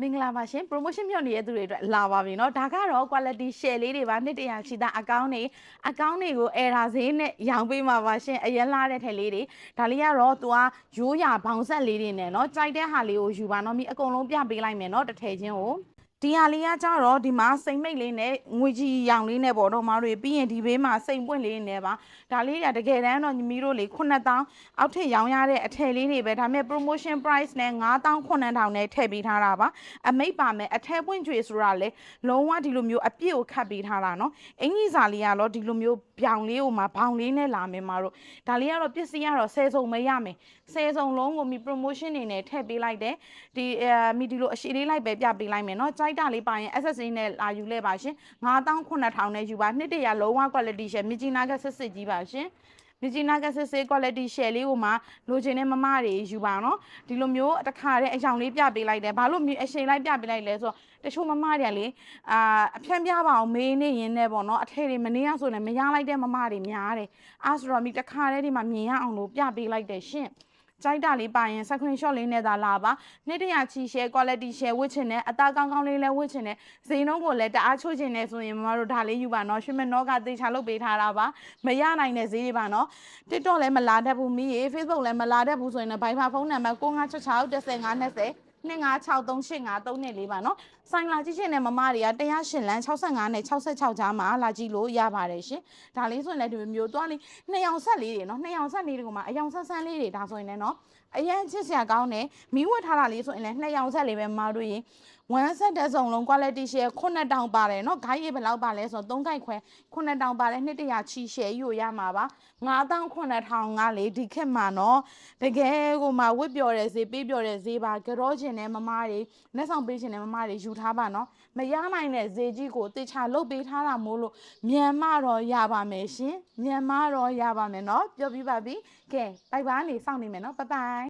မင်္ဂလာပါရှင် promotion မြောက်နေတဲ့သူတွေအတွက်လာပါပြီเนาะဒါကတော့ quality share လေးတွေပါနှစ်တရာချီတာအကောင့်တွေကို error ဈေးနဲ့ရောင်းပေးမှာပါရှင်အရင်လာတဲ့ထက်လေးတွေဒါလေးကတော့သူကရိုးရာဘောင်ဆက်လေးတွေနဲ့เนาะကြိုက်တဲ့ဟာလေးကိုယူပါเนาะမိအကုန်လုံးပြပေးလိုက်မယ်เนาะတစ်ထည်ချင်းကိုဒီဟာလေးကကြတော့ဒီမှာစိမ်မိတ်လေးနဲ့ငွေကြီးရောင်လေးနဲ့ပေါ့တော့မတို့ပြီးရင်ဒီဘေးမှာစိမ်ပွင့်လေးနဲ့ပါဒါလေးကတကယ်တမ်းတော့ညီမတို့လေ9000အောက်ထစ်ရောင်းရတဲ့အထည်လေးတွေပဲဒါပေမဲ့ promotion price နဲ့9800နဲ့ထည့်ပေးထားတာပါအမိတ်ပါမယ်အထည်ပွင့်ကြွေဆိုတာလေလုံးဝဒီလိုမျိုးအပြည့်ကိုခတ်ပေးထားတာเนาะအင်ကြီးစာလေးကတော့ဒီလိုမျိုးပြောင်လေးကိုမှဘောင်လေးနဲ့လာမယ်မတို့ဒါလေးကတော့ပစ္စည်းကတော့10စုံပဲရမယ်10စုံလုံးကိုမိ promotion နေနဲ့ထည့်ပေးလိုက်တယ်ဒီမိဒီလိုအရှိလေးလိုက်ပဲပြပေးလိုက်မယ်เนาะကြိုက်တာလေးပါရင် SSA နဲ့လာယူလဲပါရှင်9800နဲ့ယူပါနှစ်တရာလုံးဝ quality share မြကြီးနာကစစ်စစ်ကြီးပါရှင်မြကြီးနာကစစ်စစ် quality share လေးကိုမှလိုချင်တဲ့မမတွေယူပါเนาะဒီလိုမျိုးတစ်ခါတည်းအယောင်လေးပြပေးလိုက်တယ်ဘာလို့အရှိန်လိုက်ပြပေးလိုက်လဲဆိုတော့တချို့မမတွေကလေအဖြန်းပြပါအောင်မေးနေရင်းနဲ့ပေါ့เนาะအထည်တွေမနေရဆိုရင်မရလိုက်တဲ့မမတွေများတယ်အားဆိုတော့မိတစ်ခါတည်းဒီမှာမြင်ရအောင်လို့ပြပေးလိုက်တယ်ရှင်ကြိုက်တာလေးပါရင် screenshot လေးနဲ့သာလာပါနှစ်တရာချီ share quality share ဝတ်ချင်တယ်အသားကောင်းကောင်းလေးလဲဝတ်ချင်တယ်ဈေးနှုန်းကိုလည်းတအားချို့ချင်တယ်ဆိုရင်မမတို့ဒါလေးယူပါနော်ရွှေမနောကသေချာလုပ်ပေးထားတာပါမရနိုင်တဲ့ဈေးတွေပါနော် TikTok လည်းမလာတတ်ဘူးမိရေ Facebook လည်းမလာတတ်ဘူးဆိုရင်လည်း Viber ဖုန်းနံပါတ်9566 2520 253853နဲ့4ပါနော်ဆိုင်လာကြည့်ရှင်တဲ့မမတွေက108လမ်း65နဲ့66ကြားမှာလာကြည့်လို့ရပါတယ်ရှင်ဒါလေးဆိုရင်လည်းဒီမျိုးသွားလေးနှစ်ယောင်ဆက်လေးတွေနော်နှစ်ယောင်ဆက်လေးတွေကမှအယောင်ဆက်ဆန်းလေးတွေဒါဆိုရင်လည်းနော်အရင်ချစ်စရာကောင်းတယ်မီးဝတ်ထားတာလေးဆိုရင်လည်းနှစ်ယောင်ဆက်လေးပဲမတို့ရင်1 set တဲ့စုံလုံး quality share 9000ပါတယ်เนาะ guide ဘယ်လောက်ပါလဲဆိုတော့3 guide ခွဲ9000ပါတယ်နှစ်တရာချီ share ယူရမှာပါ9800ကလေဒီခက်မှာเนาะတကယ်ကိုမှဝစ်ပျော်တဲ့ဈေးပေးပျော်တဲ့ဈေးပါကြောချင်တဲ့မမတွေလက်ဆောင်ပေးချင်တဲ့မမတွေယူထားပါเนาะမရနိုင်တဲ့ဈေးကြီးကိုတေချာလုတ်ပေးထားတာမို့လို့မြန်မာတော့ရပါမယ်ရှင်မြန်မာတော့ရပါမယ်เนาะပြောပြပါပြီကဲဘိုင်ဘာနေစောင့်နေမယ်เนาะဘိုင်ဘိုင်